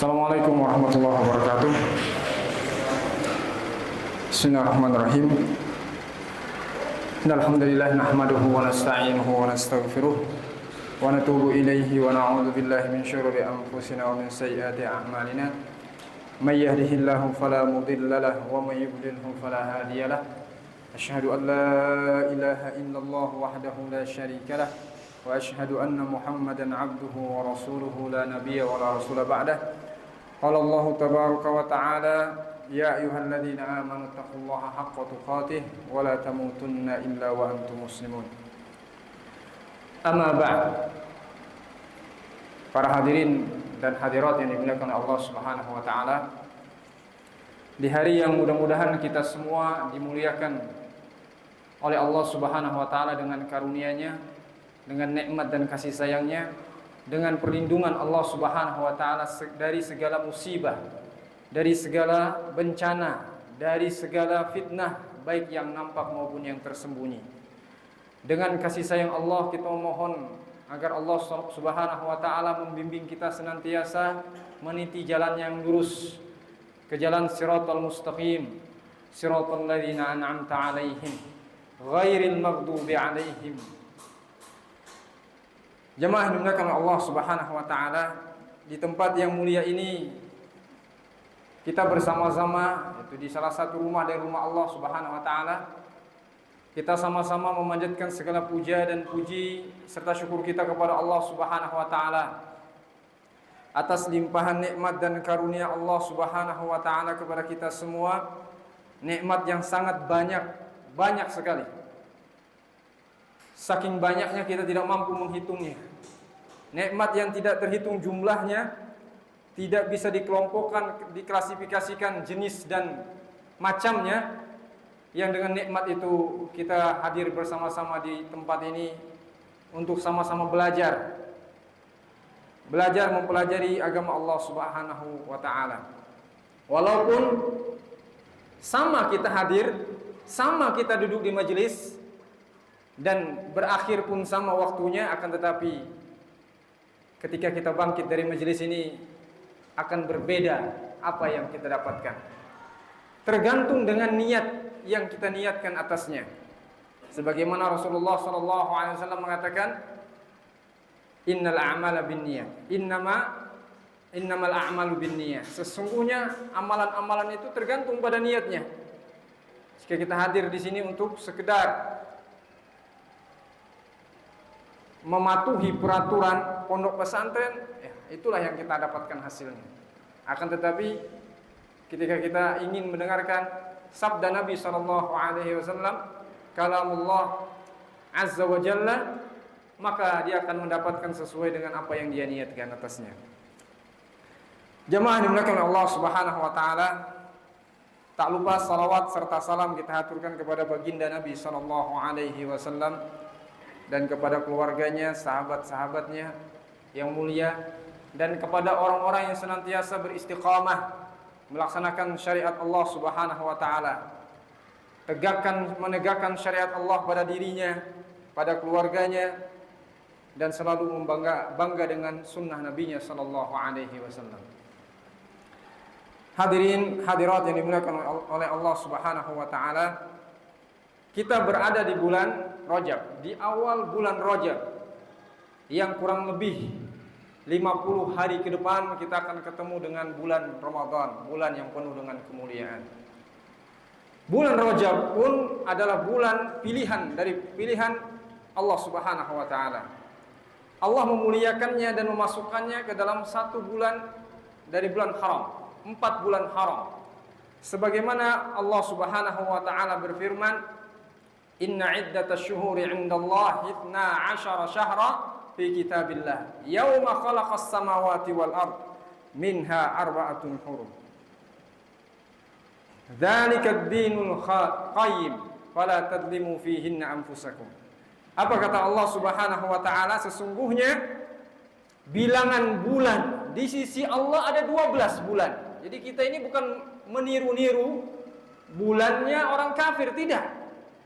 Assalamualaikum warahmatullahi wabarakatuh. Bismillahirrahmanirrahim. Innalhamdulillah nahmaduhu wa nasta'inuhu wa nastaghfiruh wa natubu ilaihi wa na'udzu billahi min syururi anfusina wa min sayyiati a'malina. May yahdihillahu fala mudilla lahu wa may yudlilhu fala hadiya lahu. Asyhadu an la ilaha illallah wahdahu la syarika lahu wa asyhadu anna Muhammadan 'abduhu wa rasuluhu la nabiyya wa la rasula ba'dah. Qala Allah tabaraka wa ta'ala ya ayyuhalladzina amanu taqullaha haqqa tuqatih wa la tamutunna illa wa antum muslimun. Amma ba'd. Para hadirin dan hadirat yang dimuliakan Allah Subhanahu wa taala, di hari yang mudah-mudahan kita semua dimuliakan oleh Allah Subhanahu wa taala dengan karunia-Nya, dengan nikmat dan kasih sayang-Nya, dengan perlindungan Allah Subhanahu wa taala dari segala musibah, dari segala bencana, dari segala fitnah baik yang nampak maupun yang tersembunyi. Dengan kasih sayang Allah kita memohon agar Allah Subhanahu wa taala membimbing kita senantiasa meniti jalan yang lurus, ke jalan siratal mustaqim, siratal ladzina an'amta 'alaihim ghairil maghdubi 'alaihim. Jemaah dimuliakan Allah Subhanahu wa taala, di tempat yang mulia ini kita bersama-sama itu di salah satu rumah dari rumah Allah Subhanahu wa taala. Kita sama-sama memanjatkan segala puja dan puji serta syukur kita kepada Allah Subhanahu wa taala atas limpahan nikmat dan karunia Allah Subhanahu wa taala kepada kita semua. Nikmat yang sangat banyak sekali. Saking banyaknya kita tidak mampu menghitungnya. Nikmat yang tidak terhitung jumlahnya, tidak bisa dikelompokkan, diklasifikasikan jenis dan macamnya. Yang dengan nikmat itu kita hadir bersama-sama di tempat ini untuk sama-sama belajar mempelajari agama Allah Subhanahu wa taala. Walaupun sama kita hadir, sama kita duduk di majelis, dan berakhir pun sama waktunya, akan tetapi ketika kita bangkit dari majelis ini akan berbeda apa yang kita dapatkan. Tergantung dengan niat yang kita niatkan atasnya. Sebagaimana Rasulullah SAW mengatakan, innal a'mala binniyat, innamal a'malu binniyat. Sesungguhnya amalan-amalan itu tergantung pada niatnya. Jika kita hadir di sini untuk sekedar mematuhi peraturan pondok pesantren, ya, itulah yang kita dapatkan hasilnya. Akan tetapi ketika kita ingin mendengarkan sabda Nabi SAW, kalamullah azza wa jalla, maka dia akan mendapatkan sesuai dengan apa yang dia niatkan atasnya. Jemaah dimuliakan Allah Subhanahu wa taala, tak lupa salawat serta salam kita haturkan kepada baginda Nabi SAW dan kepada keluarganya, sahabat-sahabatnya yang mulia, dan kepada orang-orang yang senantiasa beristiqamah melaksanakan syariat Allah Subhanahu wa taala, menegakkan syariat Allah pada dirinya, pada keluarganya, dan selalu bangga dengan sunnah Nabi-Nya sallallahu alaihi wasallam. Hadirin hadirat yang dimuliakan oleh Allah Subhanahu wa taala, kita berada di bulan Rajab, di awal bulan Rajab, yang kurang lebih 50 hari ke depan kita akan ketemu dengan bulan Ramadan, bulan yang penuh dengan kemuliaan. Bulan Rajab pun adalah bulan pilihan dari pilihan Allah Subhanahu wa taala. Allah memuliakannya dan memasukkannya ke dalam satu bulan dari bulan haram, 4 bulan haram. Sebagaimana Allah Subhanahu wa taala berfirman, inna iddatash syuhuri 'indallahi 12 syahra fi kitabillah yauma khalaqas samawati wal ard minha arba'atun hurum dzalika ad-dinul qayyim fala tadlimu fihinna anfusakum. Apa kata Allah Subhanahu wa taala? Sesungguhnya bilangan bulan di sisi Allah ada 12 bulan. Jadi kita ini bukan meniru-niru bulannya orang kafir, tidak.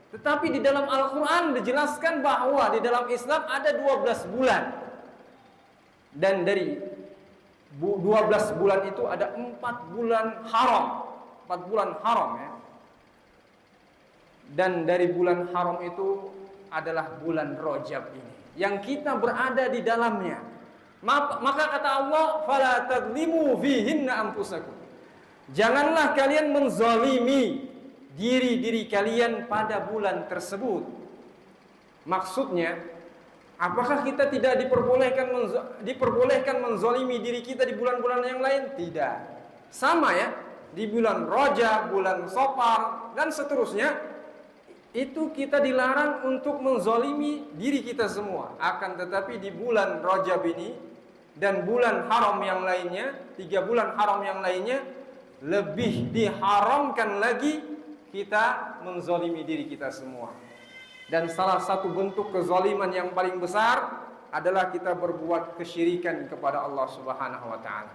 Tetapi di dalam Al-Quran dijelaskan bahwa di dalam Islam ada 12 bulan. Dan dari 12 bulan itu ada 4 bulan haram. 4 bulan haram ya. Dan dari bulan haram itu adalah bulan Rajab ini yang kita berada di dalamnya. Maka kata Allah, fala tadlimu fihinna anfusakum. Janganlah kalian menzalimi diri-diri kalian pada bulan tersebut. Maksudnya, apakah kita tidak diperbolehkan menzalimi diri kita di bulan-bulan yang lain? Tidak. Sama ya, di bulan Rajab, bulan Safar dan seterusnya, itu kita dilarang untuk menzalimi diri kita semua. Akan tetapi di bulan Rajab ini dan bulan haram yang lainnya, 3 bulan haram yang lainnya, lebih diharamkan lagi kita menzalimi diri kita semua. Dan salah satu bentuk kezaliman yang paling besar adalah kita berbuat kesyirikan kepada Allah Subhanahu wa taala.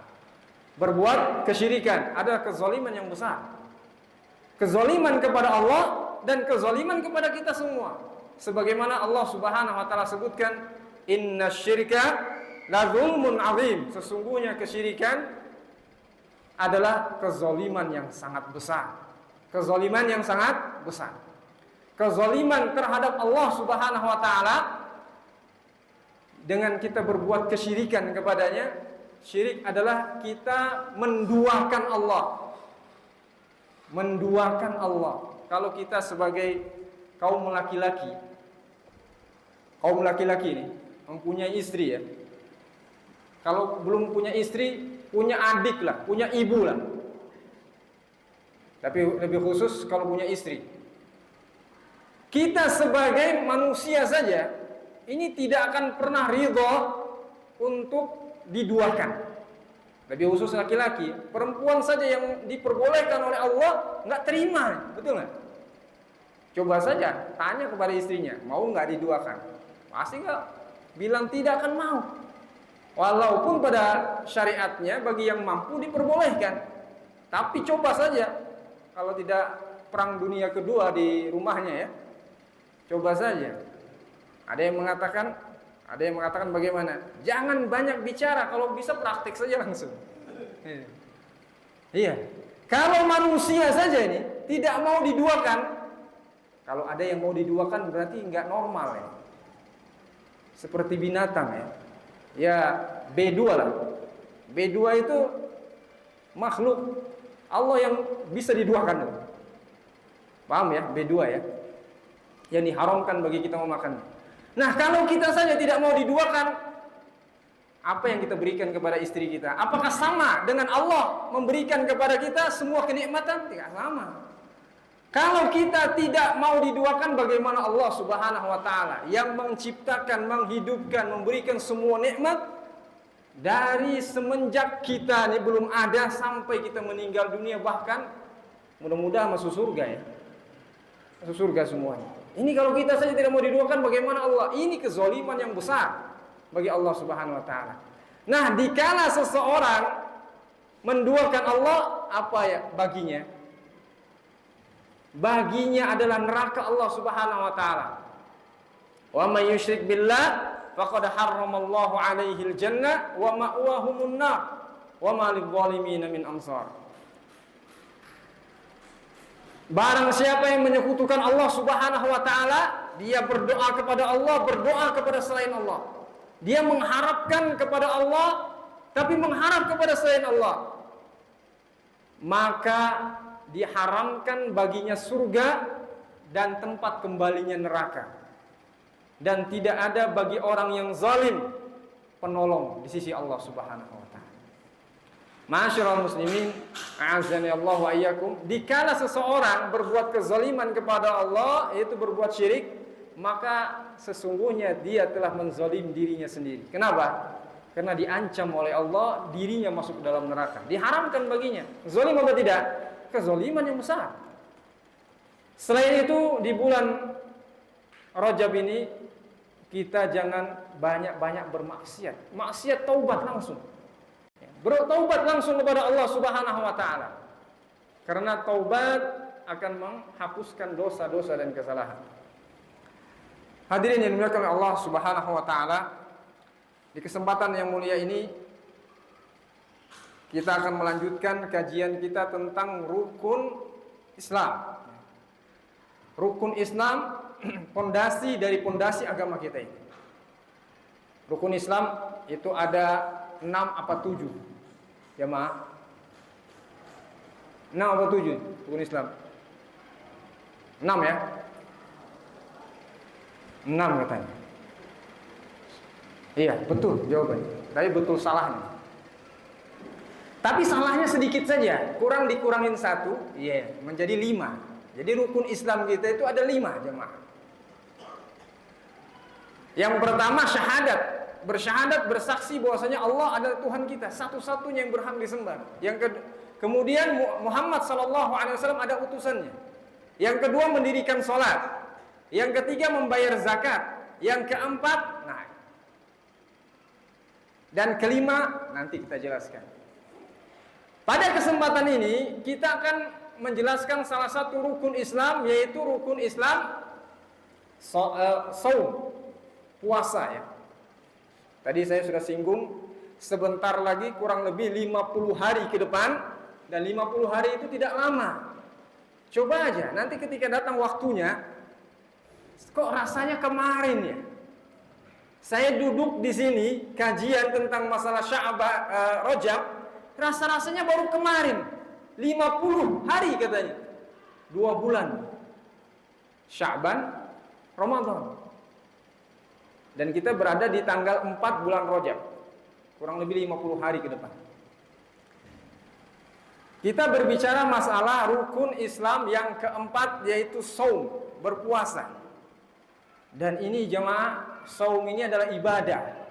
Berbuat kesyirikan adalah kezaliman yang besar. Kezaliman kepada Allah dan kezaliman kepada kita semua. Sebagaimana Allah Subhanahu wa taala sebutkan, innasyirka la zulmun azim. Sesungguhnya kesyirikan adalah kezaliman yang sangat besar. Kezaliman yang sangat besar. Kezaliman terhadap Allah Subhanahu wa taala dengan kita berbuat kesyirikan kepadanya. Syirik adalah kita menduakan Allah. Menduakan Allah. Kalau kita sebagai kaum laki-laki ini mempunyai istri ya. Kalau belum punya istri, punya adik lah, punya ibu lah. Tapi lebih khusus kalau punya istri. Kita sebagai manusia saja ini tidak akan pernah ridho untuk diduakan. Lebih khusus laki-laki, perempuan saja yang diperbolehkan oleh Allah nggak terima, betul nggak? Coba saja tanya kepada istrinya, mau nggak diduakan? Pasti nggak, bilang tidak akan mau. Walaupun pada syariatnya bagi yang mampu diperbolehkan. Tapi coba saja, kalau tidak perang dunia kedua di rumahnya ya, coba saja. Ada yang mengatakan bagaimana? Jangan banyak bicara, kalau bisa praktik saja langsung. Iya. Kalau manusia saja ini tidak mau diduakan. Kalau ada yang mau diduakan berarti nggak normal ya. Seperti binatang ya. Ya B2 lah. B2 itu makhluk Allah yang bisa diduakan. Paham ya? B2 ya. Yang diharamkan bagi kita memakan. Nah, kalau kita saja tidak mau diduakan, apa yang kita berikan kepada istri kita? Apakah sama dengan Allah memberikan kepada kita semua kenikmatan? Tidak sama. Kalau kita tidak mau diduakan, bagaimana Allah Subhanahu wa taala yang menciptakan, menghidupkan, memberikan semua nikmat dari semenjak kita ini belum ada sampai kita meninggal dunia, bahkan mudah-mudahan masuk surga ya. Masuk surga semuanya. Ini kalau kita saja tidak mau diduakan, bagaimana Allah? Ini kezaliman yang besar bagi Allah Subhanahu wa taala. Nah, dikala seseorang menduakan Allah, apa ya baginya? Baginya adalah neraka Allah Subhanahu wa taala. Wa may yusyrik billah faqad harramallahu 'alaihil jannah wa ma'wahumun nar wa ma lidh-dhalimin min ansar. Barang siapa yang menyekutukan Allah Subhanahu wa taala, dia berdoa kepada Allah, berdoa kepada selain Allah. Dia mengharapkan kepada Allah tapi mengharap kepada selain Allah. Maka diharamkan baginya surga dan tempat kembalinya neraka. Dan tidak ada bagi orang yang zalim penolong di sisi Allah Subhanahu wa taala. Ma'asyiral muslimin, a'azzani Allah wa iyyakum, dikala seseorang berbuat kezaliman kepada Allah, yaitu berbuat syirik, maka sesungguhnya dia telah menzalim dirinya sendiri. Kenapa? Karena diancam oleh Allah dirinya masuk ke dalam neraka. Diharamkan baginya. Zalim atau tidak? Kezaliman yang besar. Selain itu, di bulan Rajab ini kita jangan banyak-banyak bermaksiat. Maksiat, taubat langsung. Bertaubat langsung kepada Allah Subhanahu wa taala. Karena taubat akan menghapuskan dosa-dosa dan kesalahan. Hadirin yang dimuliakan oleh Allah Subhanahu wa taala, di kesempatan yang mulia ini Kita akan melanjutkan kajian kita tentang rukun Islam. Rukun Islam, pondasi dari pondasi agama kita ini. Rukun Islam itu ada 6 apa 7? Jamaah. 6 apa 7 rukun Islam? 6 ya? 6 katanya. Iya, betul jawabannya. Tapi betul salahnya. Tapi salahnya sedikit saja, kurang dikurangin 1, menjadi 5. Jadi rukun Islam kita itu ada 5, jemaah. Yang pertama syahadat, bersyahadat, bersaksi bahwasanya Allah adalah Tuhan kita, satu-satunya yang berhak disembah. Kemudian Muhammad SAW ada utusannya. Yang kedua mendirikan sholat. Yang ketiga membayar zakat. Yang keempat, dan kelima nanti kita jelaskan. Pada kesempatan ini kita akan menjelaskan salah satu rukun Islam, yaitu rukun Islam saum, puasa ya. Tadi saya sudah singgung, sebentar lagi kurang lebih 50 hari ke depan, dan 50 hari itu tidak lama. Coba aja nanti ketika datang waktunya, kok rasanya kemarin ya. Saya duduk di sini kajian tentang masalah Rajab, rasa-rasanya baru kemarin. 50 hari katanya. 2 bulan. Sya'ban, Ramadan. Dan kita berada di tanggal 4 bulan Rajab. Kurang lebih 50 hari ke depan. Kita berbicara masalah rukun Islam yang keempat, yaitu saum, berpuasa. Dan ini jemaah, saum ini adalah ibadah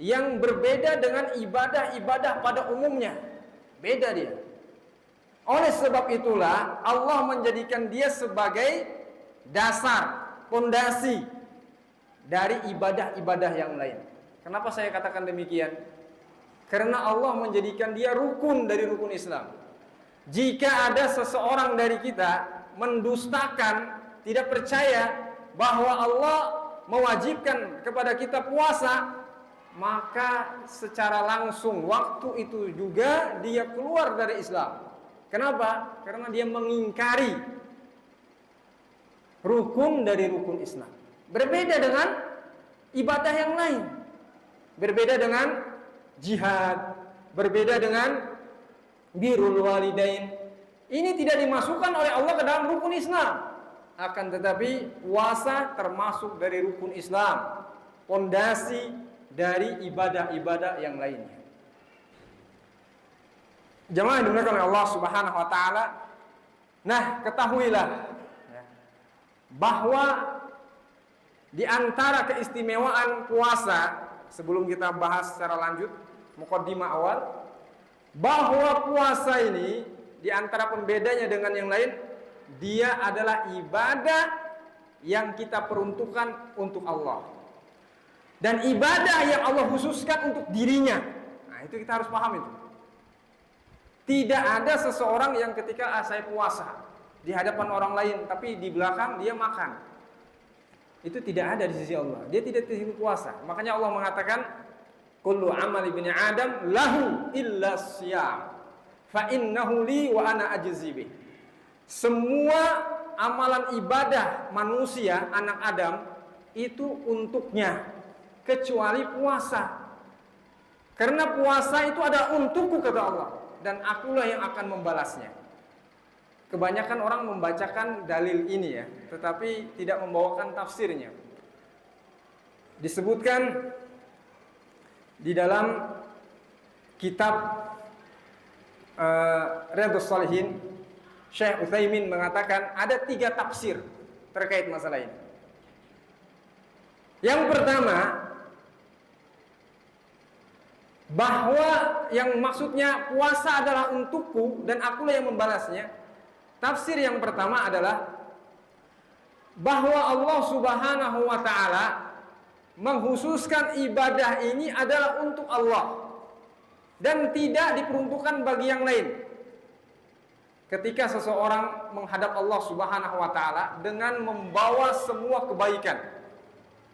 yang berbeda dengan ibadah-ibadah pada umumnya. Beda dia. Oleh sebab itulah Allah menjadikan dia sebagai dasar, pondasi dari ibadah-ibadah yang lain. Kenapa saya katakan demikian? Karena Allah menjadikan dia rukun dari rukun Islam. Jika ada seseorang dari kita mendustakan, tidak percaya bahwa Allah mewajibkan kepada kita puasa, maka secara langsung waktu itu juga dia keluar dari Islam. Kenapa? Karena dia mengingkari rukun dari rukun Islam. Berbeda dengan ibadah yang lain. Berbeda dengan jihad, berbeda dengan birrul walidain. Ini tidak dimasukkan oleh Allah ke dalam rukun Islam. Akan tetapi puasa termasuk dari rukun Islam, pondasi dari ibadah-ibadah yang lainnya. Jemaah yang dimuliakan oleh Allah Subhanahu wa taala. Nah, ketahuilah bahwa di antara keistimewaan puasa, sebelum kita bahas secara lanjut mukaddimah awal, bahwa puasa ini di antara pembedanya dengan yang lain, dia adalah ibadah yang kita peruntukkan untuk Allah. Dan ibadah yang Allah khususkan untuk dirinya. Nah, itu kita harus paham itu. Tidak ada seseorang yang ketika saya puasa di hadapan orang lain, tapi di belakang dia makan. Itu tidak ada di sisi Allah. Dia tidak terhitung puasa. Makanya Allah mengatakan, kullu amali ibni Adam lahu illa siyam, fa innahu li wa ana ajzi bih. Semua amalan ibadah manusia, anak Adam, itu untuknya, kecuali puasa. Karena puasa itu adalah untukku, kata Allah, dan akulah yang akan membalasnya. Kebanyakan orang membacakan dalil ini ya, tetapi tidak membawakan tafsirnya. Disebutkan di dalam kitab Riyadhus Shalihin, Syekh Utsaimin mengatakan ada 3 tafsir terkait masalah ini. Yang pertama, bahwa yang maksudnya puasa adalah untukku dan akulah yang membalasnya. Tafsir yang pertama adalah bahwa Allah Subhanahu wa taala menghususkan ibadah ini adalah untuk Allah dan tidak diperuntukkan bagi yang lain. Ketika seseorang menghadap Allah Subhanahu wa taala dengan membawa semua kebaikan,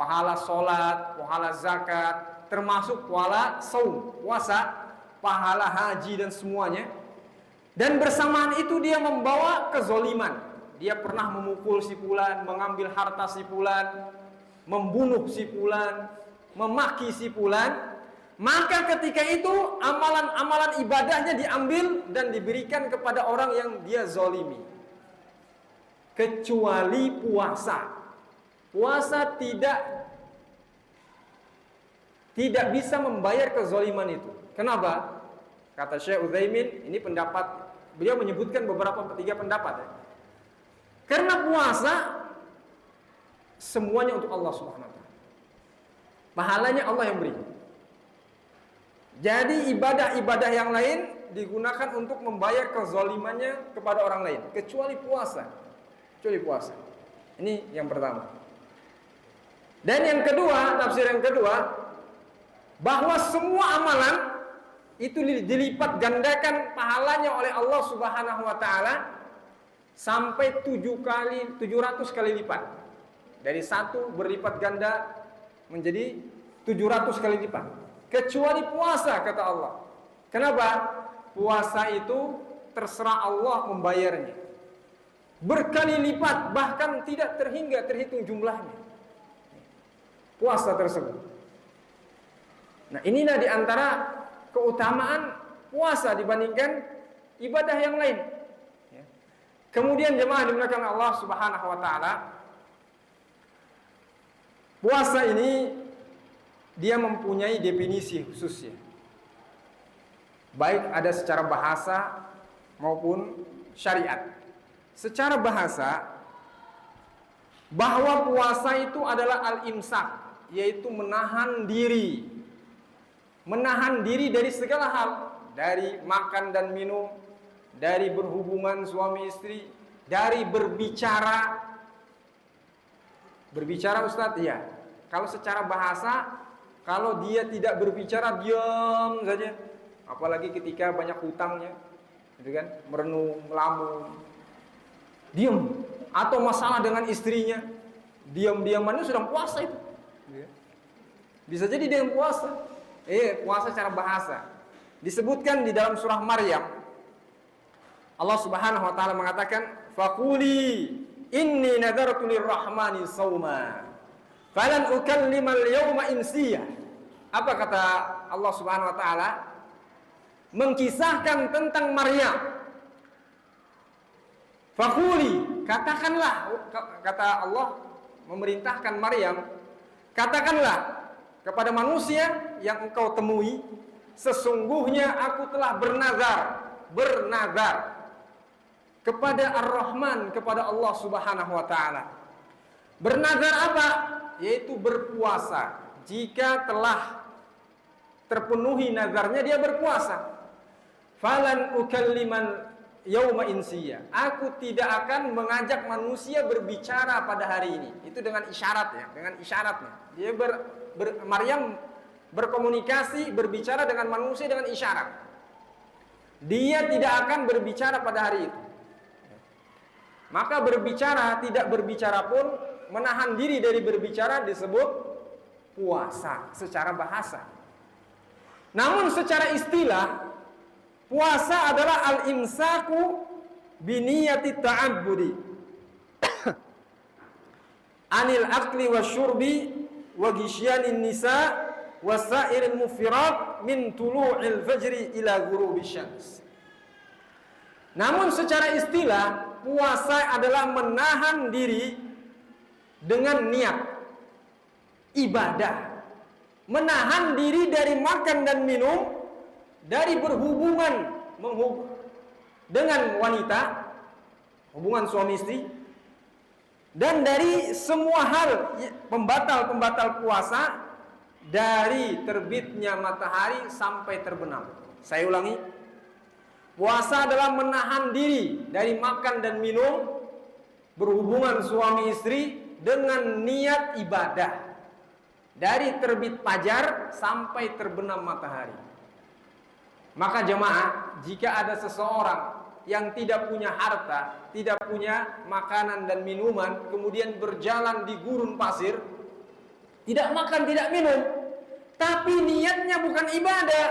pahala sholat, pahala zakat, termasuk pahala saum, puasa, pahala haji dan semuanya. Dan bersamaan itu dia membawa kezoliman. Dia pernah memukul si fulan, mengambil harta si fulan, membunuh si fulan, memaki si fulan. Maka ketika itu amalan-amalan ibadahnya diambil dan diberikan kepada orang yang dia zolimi. Kecuali puasa. Puasa tidak bisa membayar kezoliman itu. Kenapa? Kata Syekh Utsaimin, ini pendapat, beliau menyebutkan tiga pendapat ya. Karena puasa semuanya untuk Allah Subhanahu wa taala. Pahalanya Allah yang beri. Jadi ibadah-ibadah yang lain digunakan untuk membayar kezalimannya kepada orang lain, kecuali puasa. Kecuali puasa. Ini yang pertama. Dan yang kedua, tafsir yang kedua, bahwa semua amalan itu dilipat gandakan pahalanya oleh Allah Subhanahu wa taala sampai 700 kali lipat. Dari satu berlipat ganda menjadi 700 kali lipat. Kecuali puasa, kata Allah. Kenapa? Puasa itu terserah Allah membayarnya. Berkali lipat, bahkan tidak terhitung jumlahnya. Puasa tersebut. Nah, inilah diantara keutamaan puasa dibandingkan ibadah yang lain. Kemudian jemaah dimuliakan Allah Subhanahu wa taala, puasa ini dia mempunyai definisi khususnya. Baik ada secara bahasa maupun syariat. Secara bahasa, bahwa puasa itu adalah al-imsak, yaitu menahan diri. Menahan diri dari segala hal, dari makan dan minum, dari berhubungan suami istri, dari berbicara. Berbicara Ustadz, ya. Kalau secara bahasa, kalau dia tidak berbicara, diam saja. Apalagi ketika banyak hutangnya, gitu kan, merenung, melamun, diam. Atau masalah dengan istrinya, diam-diamannya sedang puasa itu. Bisa jadi dia puasa. Puasa secara bahasa. Disebutkan di dalam surah Maryam, Allah Subhanahu wa taala mengatakan, "Faquli inni nadartu lirrahmani shauma, falan ukallimal yawma insiya." Apa kata Allah Subhanahu wa taala? Mengkisahkan tentang Maryam. Faquli, katakanlah, kata Allah memerintahkan Maryam, katakanlah kepada manusia yang engkau temui, sesungguhnya aku telah bernazar kepada Ar-Rahman, kepada Allah Subhanahu wa taala. Bernazar apa? Yaitu berpuasa. Jika telah terpenuhi nazarnya, dia berpuasa. Falan ukalliman yauma insiya. Aku tidak akan mengajak manusia berbicara pada hari ini. Itu dengan isyarat ya, dengan isyaratnya. Dia Maryam berkomunikasi, berbicara dengan manusia dengan isyarat. Dia tidak akan berbicara pada hari itu. Maka berbicara, tidak berbicara pun, menahan diri dari berbicara disebut puasa secara bahasa. Namun secara istilah, puasa adalah al-imsaku biniyati ta'abbudi anil akli wasyurbi wa gisyanin nisa wasairil mufirat min tulu'il fajri ila ghurubisy syams. Namun secara istilah, puasa adalah menahan diri dengan niat ibadah, menahan diri dari makan dan minum, dari berhubungan dengan wanita, hubungan suami istri, dan dari semua hal pembatal-pembatal puasa, dari terbitnya matahari sampai terbenam. Saya ulangi, puasa adalah menahan diri dari makan dan minum, berhubungan suami istri dengan niat ibadah, dari terbit fajar sampai terbenam matahari. Maka jemaah, jika ada seseorang yang tidak punya harta, tidak punya makanan dan minuman, kemudian berjalan di gurun pasir, tidak makan, tidak minum, tapi niatnya bukan ibadah,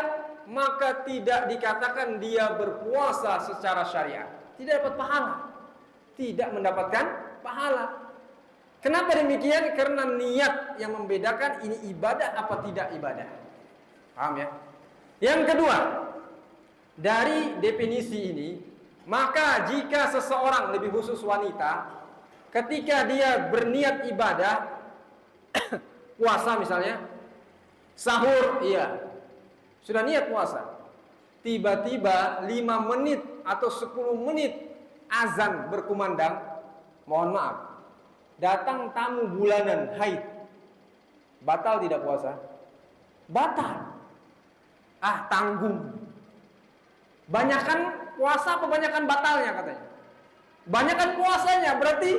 maka tidak dikatakan dia berpuasa secara syariat. Tidak dapat pahala. Tidak mendapatkan pahala. Kenapa demikian? Karena niat yang membedakan ini ibadah apa tidak ibadah. Paham ya? Yang kedua, dari definisi ini, maka jika seseorang, lebih khusus wanita, ketika dia berniat ibadah, puasa misalnya, sahur, iya, sudah niat puasa, tiba-tiba 5 menit atau 10 menit azan berkumandang, mohon maaf, datang tamu bulanan haid, batal tidak puasa? Batal. Tanggung. Banyakan puasa apa banyakan batalnya katanya? Banyakan puasanya, berarti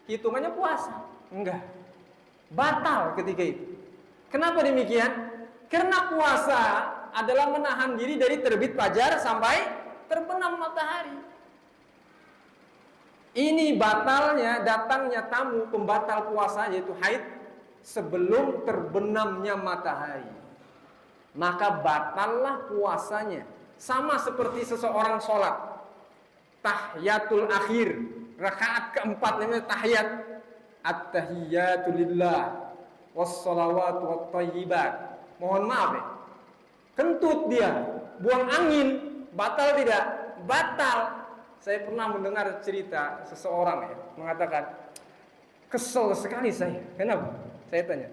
hitungannya puasa. Enggak. Batal ketika itu. Kenapa demikian? Karena puasa adalah menahan diri dari terbit fajar sampai terbenam matahari. Ini batalnya datangnya tamu pembatal puasa, yaitu haid, sebelum terbenamnya matahari. Maka batallah puasanya. Sama seperti seseorang sholat tahiyatul akhir, rakaat keempat, namanya tahiyat. At-tahiyatu lillah wassalawatu wattayyibat. Mohon maaf ya, kentut dia, buang angin, batal tidak? Batal. Saya pernah mendengar cerita seseorang ya, mengatakan, kesel sekali saya. Kenapa? Saya tanya.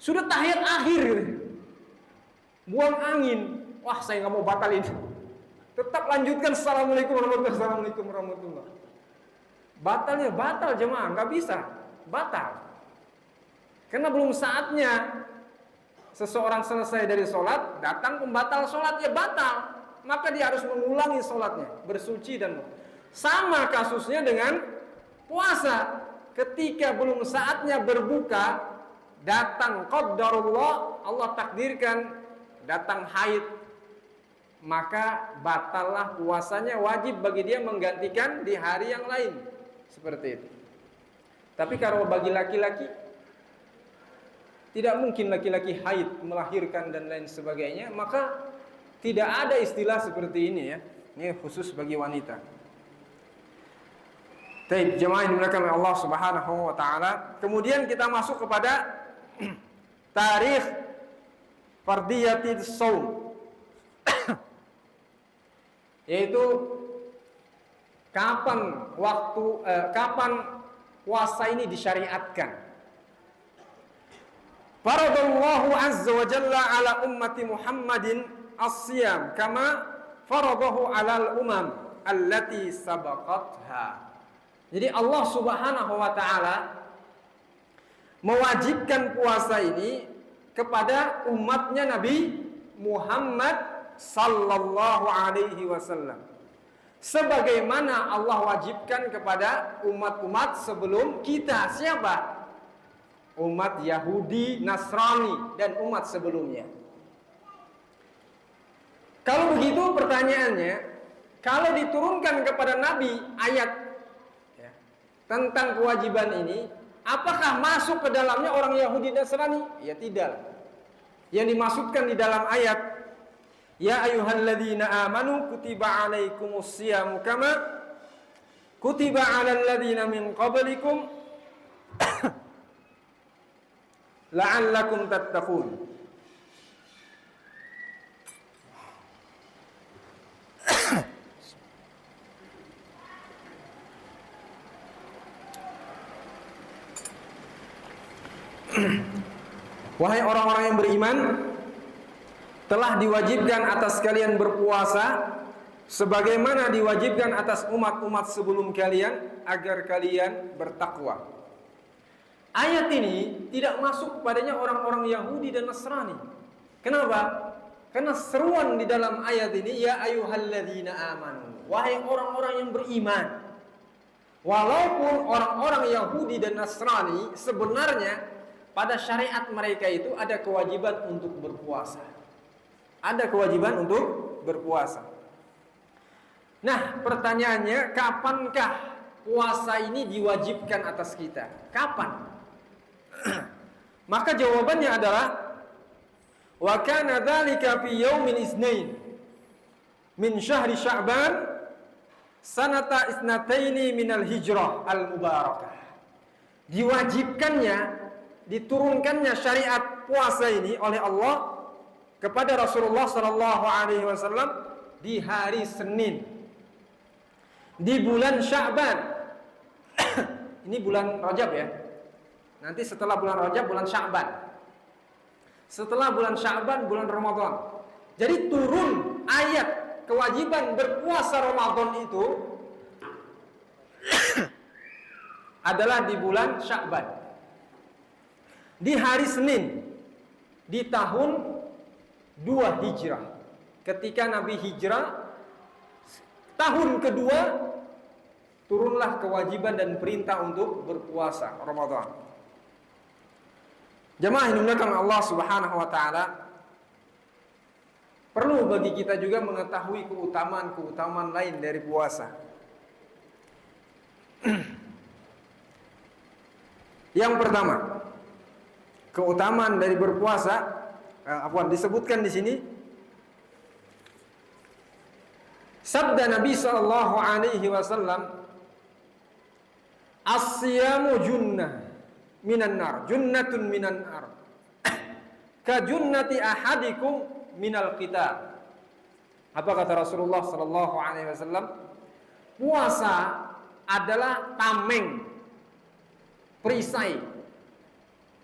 Sudah tahiyat akhir gitu, buang angin. Wah, saya nggak mau batalin. Tetap lanjutkan. Assalamualaikum warahmatullahi wabarakatuh. Assalamualaikum warahmatullahi. Batalnya batal jemaah, nggak bisa. Batal. Karena belum saatnya seseorang selesai dari sholat, datang pembatal sholat, ya batal. Maka dia harus mengulangi sholatnya, bersuci dan sama kasusnya dengan puasa. Ketika belum saatnya berbuka, datang qadarullah, Allah takdirkan datang haid, maka batallah puasanya, wajib bagi dia menggantikan di hari yang lain. Seperti itu. Tapi kalau bagi laki-laki, tidak mungkin laki-laki haid, melahirkan dan lain sebagainya, maka tidak ada istilah seperti ini ya. Ini khusus bagi wanita. Baik, jemaah yang dimuliakan oleh Allah Subhanahu wa taala. Kemudian kita masuk kepada tarikh fardhiyatis shaum. Yaitu kapan puasa ini disyariatkan. Faradallahu azza wa jalla ala ummati Muhammadin as-siyam kama faradahu alal umam allati sabaqatha. Jadi Allah Subhanahu wa taala mewajibkan puasa ini kepada umatnya Nabi Muhammad sallallahu alaihi wasallam, sebagaimana Allah wajibkan kepada umat-umat sebelum kita. Siapa? Umat Yahudi, Nasrani, dan umat sebelumnya. Kalau begitu pertanyaannya, kalau diturunkan kepada Nabi ayat ya, tentang kewajiban ini, apakah masuk ke dalamnya orang Yahudi dan Nasrani? Ya tidak. Yang dimaksudkan di dalam ayat, ya ayyuhalladzina amanu kutiba alaikumus siyamu kama kutiba alal ladzina min qablikum la'allakum tattaqun. Wahai orang-orang yang beriman, telah diwajibkan atas kalian berpuasa sebagaimana diwajibkan atas umat-umat sebelum kalian agar kalian bertakwa. Ayat ini tidak masuk kepadanya orang-orang Yahudi dan Nasrani. Kenapa? Karena seruan di dalam ayat ini, ya ayyuhalladzina amanu, wahai orang-orang yang beriman. Walaupun orang-orang Yahudi dan Nasrani sebenarnya pada syariat mereka itu ada kewajiban untuk berpuasa. Ada kewajiban untuk berpuasa. Nah, pertanyaannya, kapankah puasa ini diwajibkan atas kita? Kapan? Maka jawabannya adalah Wa kana dzalika fi yaumil isnain min syahri Sya'ban sanata isnataini minal hijrah al-mubarakah. Diwajibkannya, diturunkannya syariat puasa ini oleh Allah kepada Rasulullah sallallahu alaihi wasallam di hari Senin di bulan Sya'ban. Ini bulan Rajab ya. Nanti setelah bulan Rajab bulan Sya'ban. Setelah bulan Sya'ban bulan Ramadan. Jadi turun ayat kewajiban berpuasa Ramadan itu adalah di bulan Sya'ban. Di hari Senin di tahun 2 Hijrah. Ketika Nabi hijrah tahun kedua, turunlah kewajiban dan perintah untuk berpuasa Ramadan. Jemaah yang dimuliakan Allah Subhanahu wa taala, perlu bagi kita juga mengetahui keutamaan-keutamaan lain dari puasa. Yang pertama, keutamaan dari berpuasa, disebutkan di sini sabda Nabi sallallahu alaihi wasallam, "As-siyamu junnah minan nar, junnatun minan nar. Ka junnati ahadikum minal qital." Apa kata Rasulullah sallallahu alaihi wasallam? Puasa adalah tameng, perisai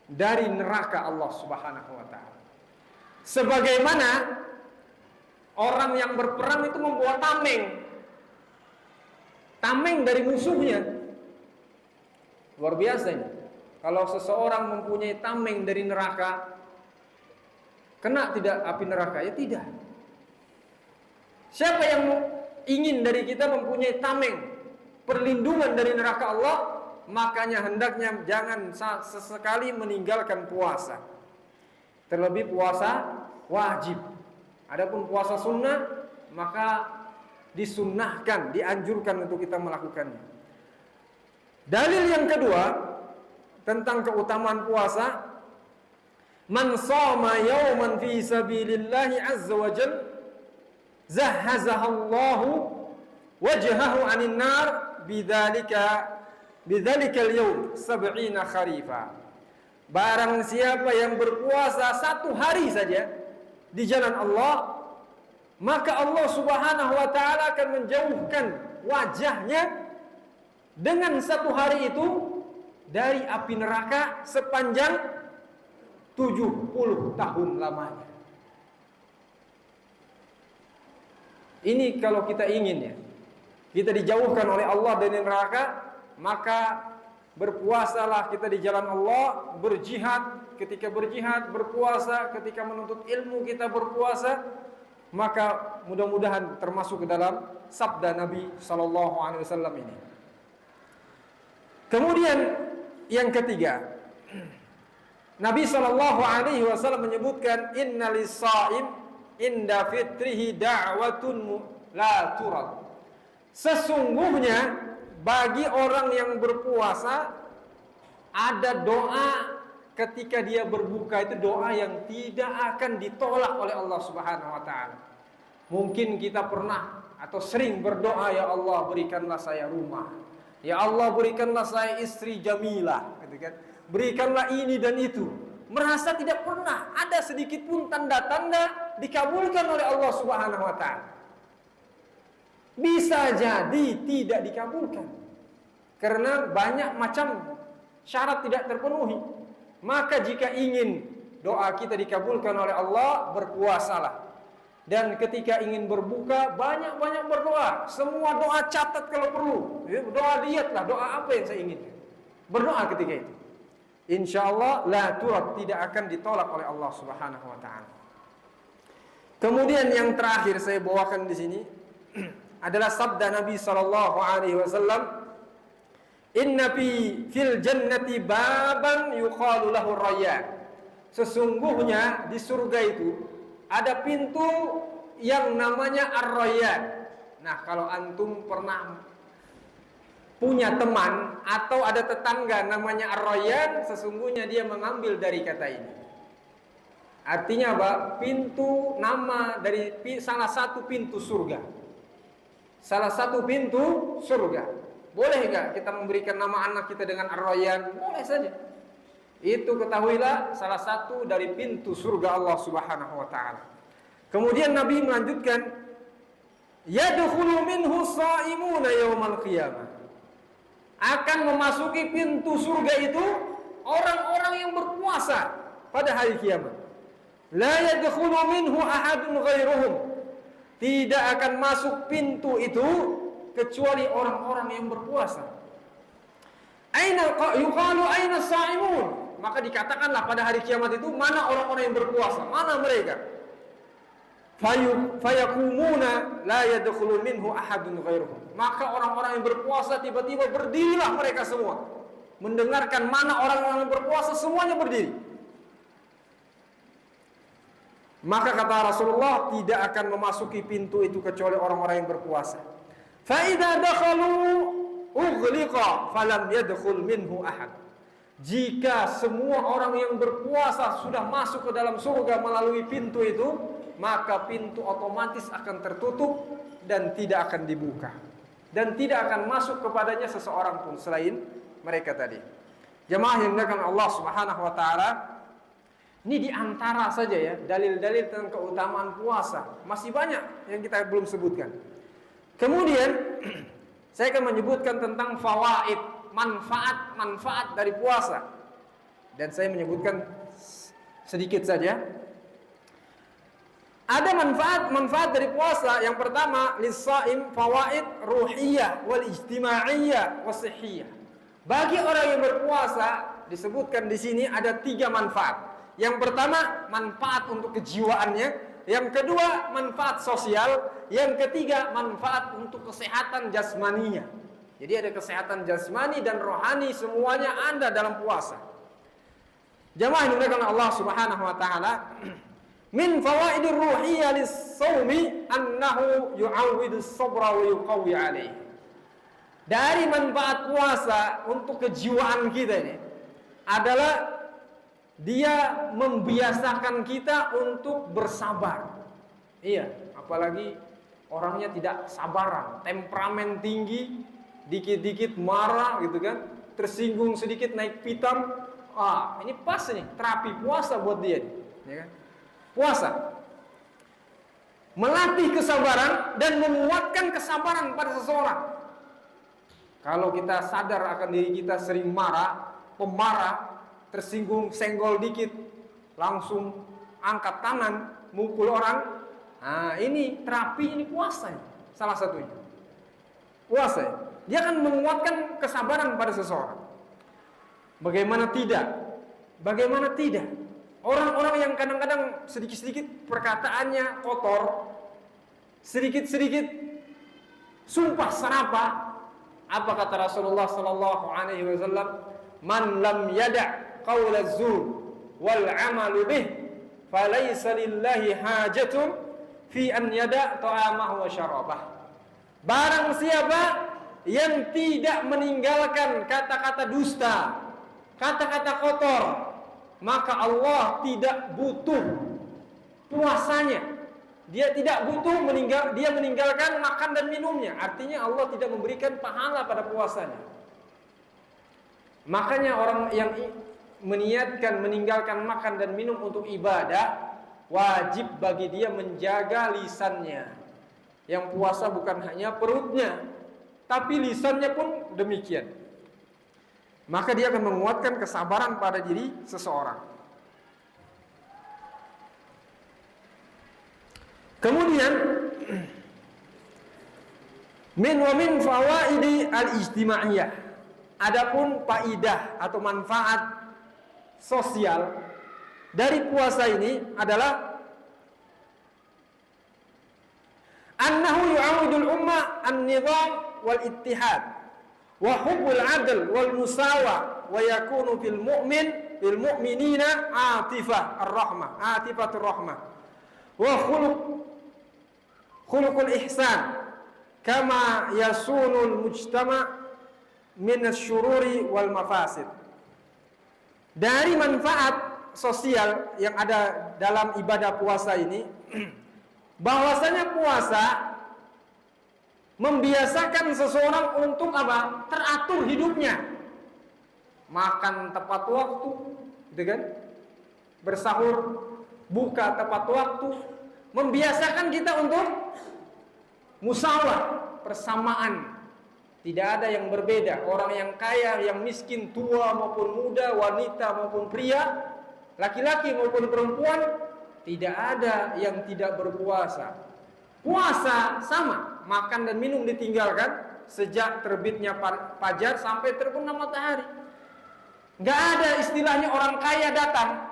dari neraka Allah Subhanahu wa taala. Sebagaimana orang yang berperang itu membawa tameng. Tameng dari musuhnya. Luar biasa ini. Kalau seseorang mempunyai tameng dari neraka, kena tidak api neraka? Ya tidak. Siapa yang ingin dari kita mempunyai tameng, perlindungan dari neraka Allah, makanya hendaknya jangan sesekali meninggalkan puasa. Terlebih puasa wajib. Adapun puasa sunnah, maka disunnahkan, dianjurkan untuk kita melakukannya. Dalil yang kedua tentang keutamaan puasa, man shoma yawman fi sabilillahi azza wa jal zahhazahallahu wajhahu 'anil nar bidzalika al-yawm 70 kharifa. Barang siapa yang berpuasa satu hari saja di jalan Allah, maka Allah Subhanahu wa taala akan menjauhkan wajahnya dengan satu hari itu dari api neraka sepanjang 70 tahun lamanya. Ini kalau kita ingin ya, kita dijauhkan oleh Allah dari neraka, maka berpuasalah kita di jalan Allah, berjihad, ketika berjihad, berpuasa, ketika menuntut ilmu kita berpuasa, maka mudah-mudahan termasuk ke dalam sabda Nabi sallallahu alaihi wasallam ini. Kemudian yang ketiga, Nabi sallallahu alaihi wasallam menyebutkan innalis shaim inda fitrihi da'watun la turad. Sesungguhnya bagi orang yang berpuasa ada doa ketika dia berbuka, itu doa yang tidak akan ditolak oleh Allah Subhanahu wa taala. Mungkin kita pernah atau sering berdoa, ya Allah berikanlah saya rumah. Ya Allah berikanlah saya istri jamilah, gitu kan. Berikanlah ini dan itu. Merasa tidak pernah ada sedikit pun tanda-tanda dikabulkan oleh Allah Subhanahu wa taala. Bisa jadi tidak dikabulkan karena banyak macam syarat tidak terpenuhi. Maka jika ingin doa kita dikabulkan oleh Allah, berpuasalah. Dan ketika ingin berbuka, banyak-banyak berdoa. Semua doa catat kalau perlu. Doa lihatlah doa apa yang saya inginkan. Berdoa ketika itu. Insya Allah la turad, tidak akan ditolak oleh Allah Subhanahu wa taala. Kemudian yang terakhir saya bawakan di sini adalah sabda Nabi sallallahu alaihi wasallam, inna fil jannati baban yuqalu lahu rayyan. Sesungguhnya di surga itu ada pintu yang namanya ar-rayyan. Nah, kalau antum pernah punya teman atau ada tetangga namanya ar-rayyan, sesungguhnya dia mengambil dari kata ini. Artinya apa? Pintu nama dari salah satu pintu surga. Salah satu pintu surga. Boleh nggak kita memberikan nama anak kita dengan Ar-Rayyan? Boleh saja. Itu ketahuilah salah satu dari pintu surga Allah Subhanahu wa taala. Kemudian Nabi melanjutkan, yadkhulu minhu shaimuna yaumal qiyamah. Akan memasuki pintu surga itu orang-orang yang berpuasa pada hari kiamat. La yadkhulu minhu ahadun ghairuhum. Tidak akan masuk pintu itu kecuali orang-orang yang berpuasa. Aina yuqalu aina shaimun? Maka dikatakanlah pada hari kiamat itu, mana orang-orang yang berpuasa? Mana mereka? Fayakumuna la yadkhulu minhu ahadun ghairuhum. Maka orang-orang yang berpuasa tiba-tiba berdirilah mereka semua. Mendengarkan mana orang-orang yang berpuasa, semuanya berdiri. Maka kata Rasulullah, tidak akan memasuki pintu itu kecuali orang-orang yang berpuasa. Fa idza dakhalu ughliqa falam yadkhul minhu ahad. Jika semua orang yang berpuasa sudah masuk ke dalam surga melalui pintu itu, maka pintu otomatis akan tertutup dan tidak akan dibuka. Dan tidak akan masuk kepadanya seseorang pun selain mereka tadi. Jemaah yang dimuliakan Allah Subhanahu wa taala, ini diantara saja ya dalil-dalil tentang keutamaan puasa. Masih banyak yang kita belum sebutkan. Kemudian saya akan menyebutkan tentang fawaid, manfaat-manfaat dari puasa. Dan saya menyebutkan sedikit saja. Ada manfaat-manfaat dari puasa. Yang pertama, lis-shaim fawaid ruhiyah wal ijtimaiyah wasihiyah. Bagi orang yang berpuasa disebutkan di sini ada 3 manfaat. Yang pertama, manfaat untuk kejiwaannya. Yang kedua, manfaat sosial. Yang ketiga, manfaat untuk kesehatan jasmaninya. Jadi ada kesehatan jasmani dan rohani, semuanya ada dalam puasa. Jamaah yang dimuliakan Allah Subhanahu wa taala, min fawaidir ruhiyah lis-shaumi annahu yu'awwidus sabra wa yuqawwi alaihi. Dari manfaat puasa untuk kejiwaan kita ini adalah dia membiasakan kita untuk bersabar. Iya, apalagi orangnya tidak sabaran, temperamen tinggi, dikit-dikit marah gitu kan, tersinggung sedikit naik pitam. Ini pas nih, terapi puasa buat dia, ya kan? Puasa melatih kesabaran dan menguatkan kesabaran pada seseorang. Kalau kita sadar akan diri kita sering marah, pemarah, tersinggung, senggol dikit, langsung angkat tangan, mukul orang. Nah, ini terapi, ini puasa, salah satunya. Puasa, dia akan menguatkan kesabaran pada seseorang. Bagaimana tidak? Bagaimana tidak? Orang-orang yang kadang-kadang sedikit-sedikit perkataannya kotor, sedikit-sedikit sumpah serapah. Apa kata Rasulullah sallallahu alaihi wasallam? Man lam yada' qaula zur wal 'amalu bih falaysa lillahi hajatun fi an yada' ta'amahu wa syarabah. Barang siapa yang tidak meninggalkan kata-kata dusta, kata-kata kotor, maka Allah tidak butuh puasanya. Dia tidak butuh dia meninggalkan makan dan minumnya. Artinya Allah tidak memberikan pahala pada puasanya. Makanya orang yang meniatkan meninggalkan makan dan minum untuk ibadah, wajib bagi dia menjaga lisannya. Yang puasa bukan hanya perutnya, tapi lisannya pun demikian. Maka dia akan menguatkan kesabaran pada diri seseorang. Kemudian min fawaidi al-ijtimaiyah. Adapun faidah atau manfaat sosial dari puasa ini adalah annahu yu'awidul ummah an-nizam wal ittihad wa hubbul adl wal musawa wa yakunu fil mu'minina atifatur rahmah wa khuluqul ihsan kama yasunul mujtama' min asy-syururi wal mafasid. Dari manfaat sosial yang ada dalam ibadah puasa ini, bahwasanya puasa membiasakan seseorang untuk apa? Teratur hidupnya. Makan tepat waktu, gitu kan? Bersahur, buka tepat waktu, membiasakan kita untuk musyawarah, persamaan. Tidak ada yang berbeda. Orang yang kaya, yang miskin, tua maupun muda, wanita maupun pria, laki-laki maupun perempuan, tidak ada yang tidak berpuasa. Puasa sama, makan dan minum ditinggalkan sejak terbitnya fajar sampai terbenam matahari. Nggak ada istilahnya orang kaya datang.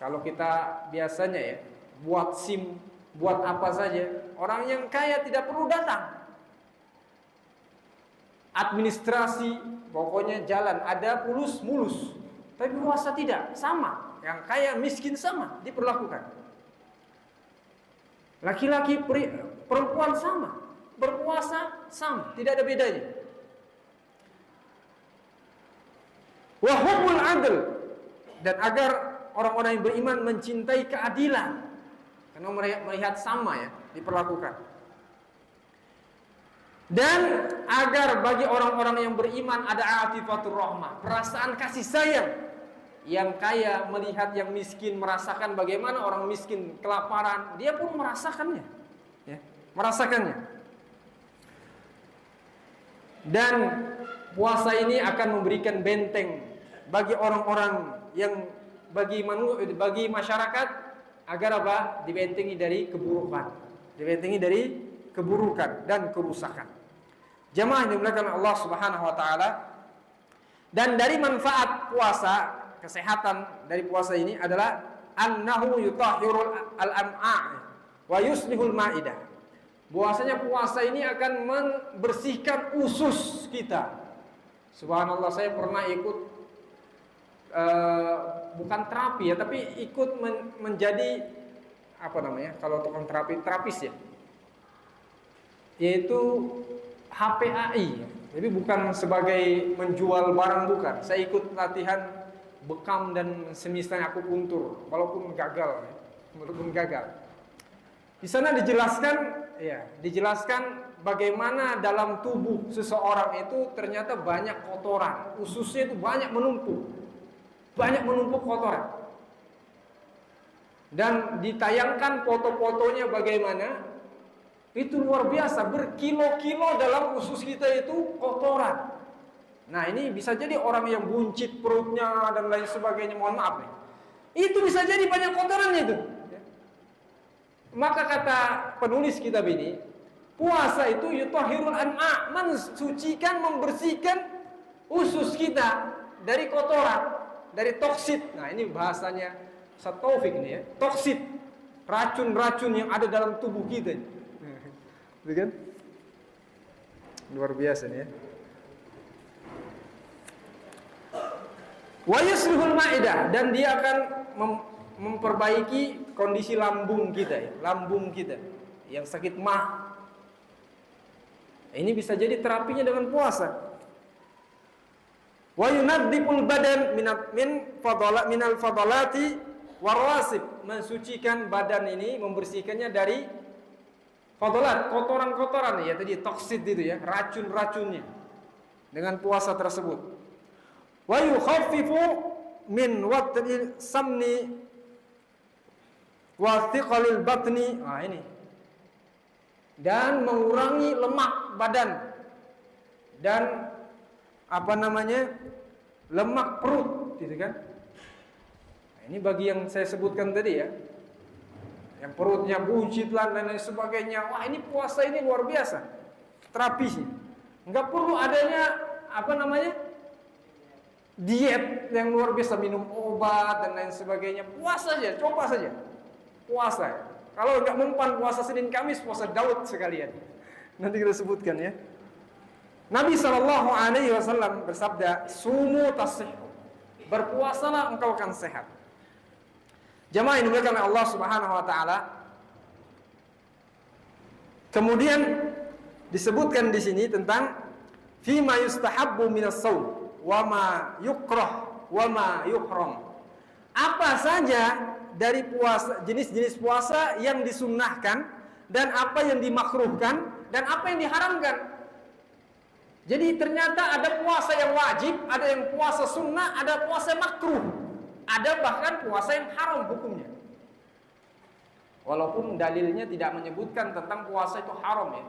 Kalau kita biasanya ya, buat SIM, buat apa saja, orang yang kaya tidak perlu datang. Administrasi, pokoknya jalan, ada mulus. Tapi puasa tidak, sama. Yang kaya miskin sama, diperlakukan. Laki-laki, perempuan sama. Berpuasa sama, tidak ada bedanya. Wahubul adl, dan agar orang-orang yang beriman mencintai keadilan, karena melihat sama ya diperlakukan. Dan agar bagi orang-orang yang beriman ada atifatur rahmah, perasaan kasih sayang. Yang kaya melihat yang miskin, merasakan bagaimana orang miskin kelaparan, dia pun merasakannya, ya, merasakannya. Dan puasa ini akan memberikan benteng bagi orang-orang yang bagi masyarakat agar apa? Dibentengi dari keburukan, dibentengi dari keburukan dan kerusakan. Jamaah yang dimuliakan Allah Subhanahu wa taala. Dan dari manfaat puasa, kesehatan dari puasa ini adalah annahu yutahhirul al-am'a wa yuslihul ma'idah. Bahwasanya puasa ini akan membersihkan usus kita. Subhanallah, saya pernah ikut bukan terapi ya, tapi ikut menjadi apa namanya? Kalau tukang terapis ya. Yaitu HPAI. Jadi bukan sebagai menjual barang, bukan. Saya ikut latihan bekam dan semisalnya akupuntur, walaupun gagal. Di sana dijelaskan bagaimana dalam tubuh seseorang itu ternyata banyak kotoran, ususnya itu banyak menumpuk kotoran. Dan ditayangkan foto-fotonya bagaimana itu luar biasa, berkilo-kilo dalam usus kita itu kotoran. Nah, ini bisa jadi orang yang buncit perutnya dan lain sebagainya, mohon maaf nih. Itu bisa jadi banyak kotorannya itu. Maka kata penulis kitab ini, puasa itu yutahhirul an'a, mensucikan, membersihkan usus kita dari kotoran, dari toksit. Nah, ini bahasanya Ustaz Taufik ini ya, toksit, racun-racun yang ada dalam tubuh kita. Gitu kan? Luar biasa nih ya. Wa yuslihul ma'idah, dan dia akan memperbaiki kondisi lambung kita ya, lambung kita yang sakit mah. Ini bisa jadi terapinya dengan puasa. Wa yunadziful badan minal fadalati warwasib, mensucikan badan ini, membersihkannya dari fadalat, kotoran-kotoran ya tadi, toksit itu ya, racun-racunnya dengan puasa tersebut. Wa yukhaffifu min wat'il samni wa thiqalil batni. Nah, ini. Dan mengurangi lemak badan dan apa namanya? Lemak perut, gitu kan? Nah, ini bagi yang saya sebutkan tadi ya. Yang perutnya buncit lah dan lain sebagainya. Wah, ini puasa ini luar biasa. Terapisnya. Enggak perlu adanya apa namanya? Diet yang luar biasa, minum obat dan lain sebagainya. Puasa saja, coba saja. Puasa. Kalau enggak mempan puasa Senin Kamis, puasa Daud sekalian. Nanti kita sebutkan ya. Nabi SAW bersabda, "Sumu tasihhu." Berpuasalah engkau akan sehat. Jamaah yang dimuliakan oleh Allah Subhanahu wa taala. Kemudian disebutkan di sini tentang fima yustahabbu minas shaum wa ma yukrah wa ma yuhram. apa saja dari puasa, jenis-jenis puasa yang disunnahkan dan apa yang dimakruhkan dan apa yang diharamkan. Jadi ternyata ada puasa yang wajib, ada yang puasa sunnah, ada puasa makruh, ada bahkan puasa yang haram hukumnya. Walaupun dalilnya tidak menyebutkan tentang puasa itu haram ya,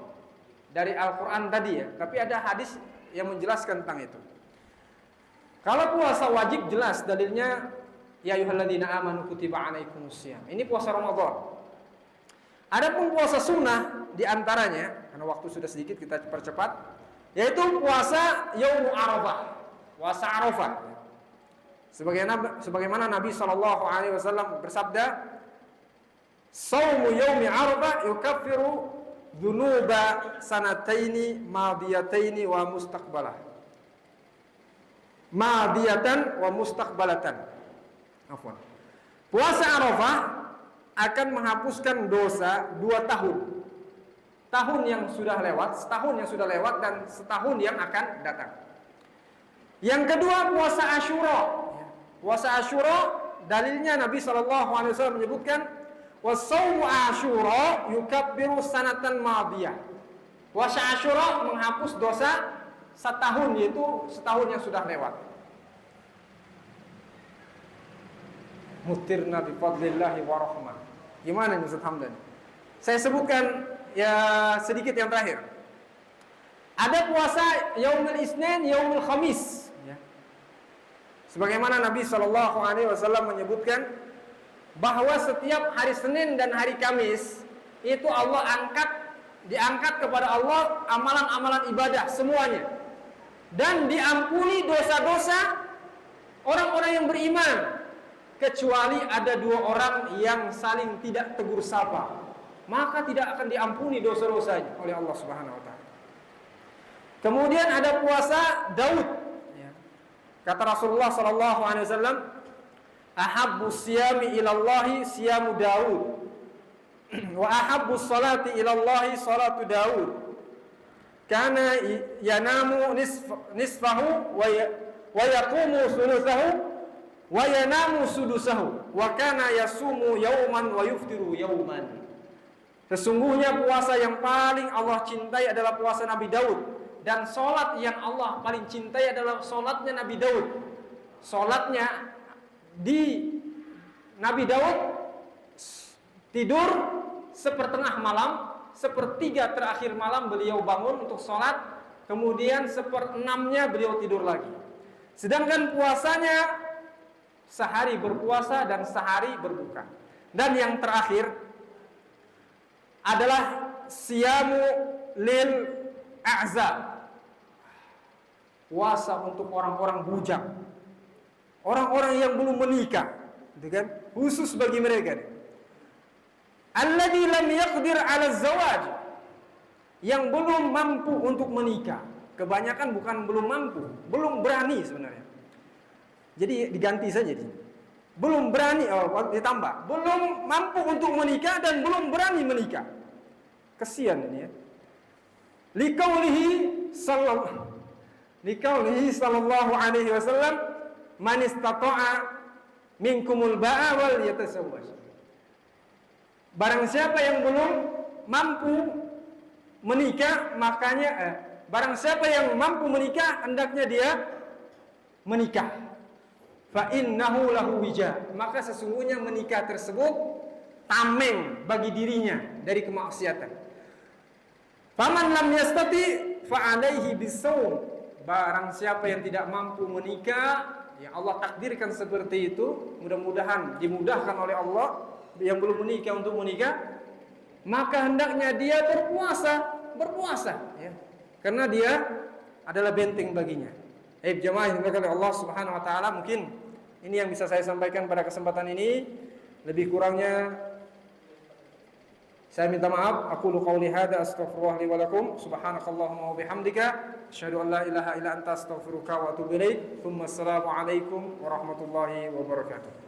dari Al-Quran tadi ya, tapi ada hadis yang menjelaskan tentang itu. Kalau puasa wajib jelas dalilnya, ya ayyuhalladzina amanu kutiba alaikumusiyam. Ini puasa Ramadan. Adapun puasa sunnah diantaranya, karena waktu sudah sedikit kita percepat, yaitu puasa Yaumul Arafah, puasa Arafah. Sebagaimana Nabi SAW bersabda, "Shaumu yaumi Arafah yukaffiru dzunuba sanataini madiyataini wa mustaqbalah." Madiyatan wa mustaqbalatan. Afwan. Puasa Arafah akan menghapuskan dosa 2 tahun. Tahun yang sudah lewat, setahun yang sudah lewat dan setahun yang akan datang. Yang kedua puasa Asyura. Puasa Asyura dalilnya Nabi SAW menyebutkan wasaumu Asyura yukabbiru sanatan madiyah. Puasa Asyura menghapus dosa setahun, yaitu setahun yang sudah lewat. Mutirna bi fadlillahi wa rahmah. Gimana Ustaz Hamdan? Saya sebutkan ya sedikit yang terakhir. Ada puasa Yaumul Isnin, Yaumul Khamis ya. Sebagaimana Nabi SAW menyebutkan bahwa setiap hari Senin dan hari Kamis itu Allah diangkat kepada Allah amalan-amalan ibadah semuanya, dan diampuni dosa-dosa orang-orang yang beriman, kecuali ada 2 orang yang saling tidak tegur sapa, maka tidak akan diampuni dosa-dosanya oleh Allah Subhanahu wa taala. Kemudian ada puasa Daud ya. Kata Rasulullah SAW, ahabbu siyami ilallahi siyamu Daud wa ahabbu salati ilallahi salatu Daud, kana yanamu nisfahu wa yaqumu sulusahu wa yanamu sudusahu wa kana yasumu yauman wa yuftiru yauman. Sesungguhnya puasa yang paling Allah cintai adalah puasa Nabi Daud, dan solat yang Allah paling cintai adalah solatnya Nabi Daud. Solatnya di Nabi Daud tidur sepertengah malam, sepertiga terakhir malam beliau bangun untuk solat, kemudian 1/6-nya beliau tidur lagi. Sedangkan puasanya sehari berpuasa dan sehari berbuka. Dan yang terakhir adalah siyamu lil a'zab, puasa untuk orang-orang bujang, orang-orang yang belum menikah, gitu kan? Khusus bagi mereka. Alladzi lam yaqdir 'ala zawaj, yang belum mampu untuk menikah. Kebanyakan bukan belum mampu, belum berani sebenarnya. Jadi diganti saja di sini. Belum berani, ditambah. Belum mampu untuk menikah dan belum berani menikah. Kesian ini ya. Liqaulihi sallallahu alaihi wasallam, man istata'a minkumul ba'a wal yatasawwaj. Barang siapa yang belum mampu menikah, barang siapa yang mampu menikah, hendaknya dia menikah. Fa innahu lahu wija, maka sesungguhnya menikah tersebut tameng bagi dirinya dari kemaksiatan. Faman lam yastati fa alaihi bisawm, barang siapa yang tidak mampu menikah, ya Allah takdirkan seperti itu, mudah-mudahan dimudahkan oleh Allah yang belum menikah untuk menikah, maka hendaknya dia berpuasa ya. Karena dia adalah benteng baginya. Jemaah yang dimuliakan oleh Allah Subhanahu wa taala, mungkin ini yang bisa saya sampaikan pada kesempatan ini. Lebih kurangnya saya minta maaf. Aqulu qouli hadza astaghfirullah li wa lakum. Subhanakallahumma wa bihamdika asyhadu an la ilaha illa anta astaghfiruka wa atubu ilaik. Assalamu alaikum warahmatullahi wabarakatuh.